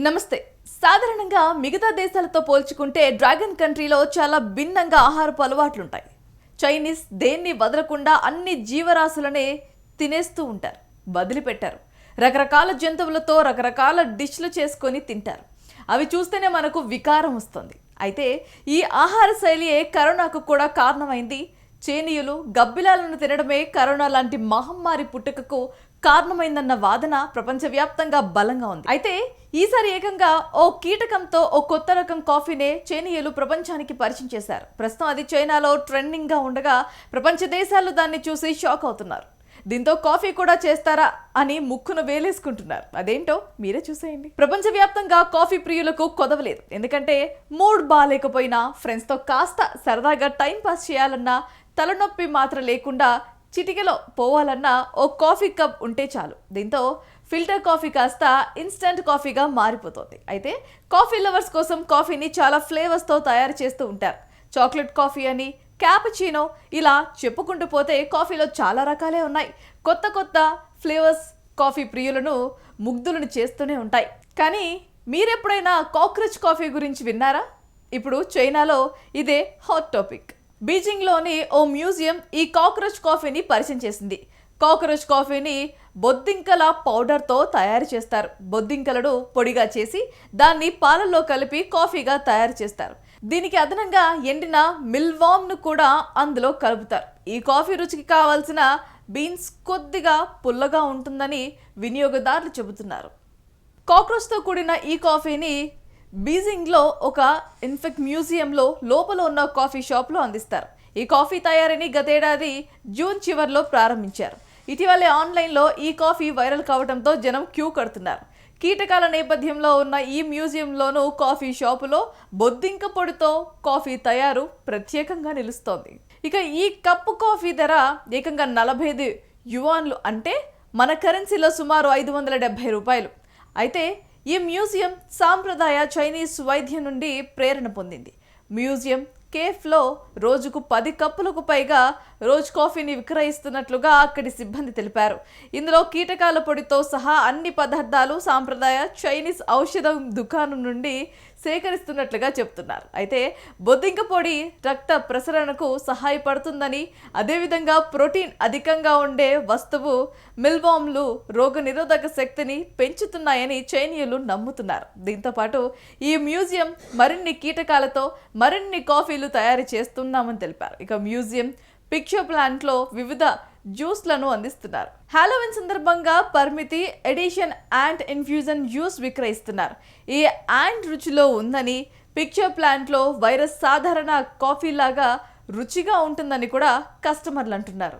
నమస్తే. సాధారణంగా మిగతా దేశాలతో పోల్చుకుంటే డ్రాగన్ కంట్రీలో చాలా భిన్నంగా ఆహారపు అలవాట్లుంటాయి. చైనీస్ దేన్ని వదలకుండా అన్ని జీవరాశులనే తినేస్తూ ఉంటారు, వదిలిపెట్టారు. రకరకాల జంతువులతో రకరకాల డిష్లు చేసుకొని తింటారు. అవి చూస్తేనే మనకు వికారం వస్తుంది. అయితే ఈ ఆహార శైలియే కరోనాకు కూడా కారణమైంది. చైనీయులు గబ్బిలాలను తినడమే కరోనా లాంటి మహమ్మారి పుట్టుకకు కారణమైందన్న వాదన ప్రపంచవ్యాప్తంగా బలంగా ఉంది. అయితే ఈసారి ఏకంగా ఓ కీటకంతో ఓ కొత్త రకం కాఫీనే చైనీయులు ప్రపంచానికి పరిచయం చేశారు. ప్రస్తుతం అది చైనాలో ట్రెండింగ్ గా ఉండగా ప్రపంచ దేశాలు దాన్ని చూసి షాక్ అవుతున్నారు. దీంతో కాఫీ కూడా చేస్తారా అని ముక్కును వేలేసుకుంటున్నారు. అదేంటో మీరే చూసేయండి. ప్రపంచవ్యాప్తంగా కాఫీ ప్రియులకు కొదవలేదు. ఎందుకంటే మూడ్ బాగాలేకపోయినా, ఫ్రెండ్స్తో కాస్త సరదాగా టైం పాస్ చేయాలన్నా, తలనొప్పి మాత్రం లేకుండా చిటికెలో పోవాలన్నా ఓ కాఫీ కప్ ఉంటే చాలు. దీంతో ఫిల్టర్ కాఫీ కాస్త ఇన్స్టంట్ కాఫీగా మారిపోతుంది. అయితే కాఫీ లవర్స్ కోసం కాఫీని చాలా ఫ్లేవర్స్తో తయారు చేస్తూ ఉంటారు. చాక్లెట్ కాఫీ అని, క్యాపుచినో, ఇలా చెప్పుకుంటూ పోతే కాఫీలో చాలా రకాలే ఉన్నాయి. కొత్త కొత్త ఫ్లేవర్స్ కాఫీ ప్రియులను ముగ్ధులను చేస్తూనే ఉంటాయి. కానీ మీరెప్పుడైనా కాక్రోచ్ కాఫీ గురించి విన్నారా? ఇప్పుడు చైనాలో ఇదే హాట్ టాపిక్. బీజింగ్లోని ఓ మ్యూజియం ఈ కాక్రోచ్ కాఫీని పరిచయం చేసింది. కాక్రోచ్ కాఫీని బొద్దింకల పౌడర్తో తయారు చేస్తారు. బొద్దింకలను పొడిగా చేసి దాన్ని పాలల్లో కలిపి కాఫీగా తయారు చేస్తారు. దీనికి అదనంగా ఎండిన మిల్వామ్ను కూడా అందులో కలుపుతారు. ఈ కాఫీ రుచికి కావాల్సిన బీన్స్ కొద్దిగా పుల్లగా ఉంటుందని వినియోగదారులు చెబుతున్నారు. కాక్రోచ్తో కూడిన ఈ కాఫీని బీజింగ్లో ఒక మ్యూజియంలో లోపల ఉన్న కాఫీ షాప్లో అందిస్తారు. ఈ కాఫీ తయారీని గతేడాది జూన్ చివర్లో ప్రారంభించారు. ఇటీవలే ఆన్లైన్లో ఈ కాఫీ వైరల్ కావడంతో జనం క్యూ కడుతున్నారు. కీటకాల నేపథ్యంలో ఉన్న ఈ మ్యూజియంలోనూ కాఫీ షాపులో బొద్దింక పొడితో కాఫీ తయారు ప్రత్యేకంగా నిలుస్తోంది. ఇక ఈ కప్పు కాఫీ ధర ఏకంగా 45 యువాన్లు, అంటే మన కరెన్సీలో సుమారు 570 రూపాయలు. అయితే ఈ మ్యూజియం సాంప్రదాయ చైనీస్ వైద్యం నుండి ప్రేరణ పొందింది. మ్యూజియం కేఫ్లో రోజుకు 10 కప్పులకు పైగా రోజ్ కాఫీని విక్రయిస్తున్నట్లుగా అక్కడి సిబ్బంది తెలిపారు. ఇందులో కీటకాల పొడితో సహా అన్ని పదార్థాలు సాంప్రదాయ చైనీస్ ఔషధం దుకాణం నుండి సేకరిస్తున్నట్లుగా చెప్తున్నారు. అయితే బొద్దింక పొడి రక్త ప్రసరణకు సహాయపడుతుందని, అదేవిధంగా ప్రోటీన్ అధికంగా ఉండే వస్తువు మిల్వామ్లు రోగ నిరోధక శక్తిని పెంచుతున్నాయని చైనీయులు నమ్ముతున్నారు. దీంతోపాటు ఈ మ్యూజియం మరిన్ని కీటకాలతో మరిన్ని కాఫీలు తయారు చేస్తున్నామని తెలిపారు. ఇక మ్యూజియం పిక్చర్ ప్లాంట్లో వివిధ జ్యూస్లను అందిస్తున్నారు. హాలోవిన్ సందర్భంగా పరిమితి ఎడిషన్ యాంట్ ఇన్ఫ్యూజన్ జ్యూస్ విక్రయిస్తున్నారు. ఈ యాంట్ రుచిలో ఉందని, పిక్చర్ ప్లాంట్లో వైరస్ సాధారణ కాఫీ లాగా రుచిగా ఉంటుందని కూడా కస్టమర్లు అంటున్నారు.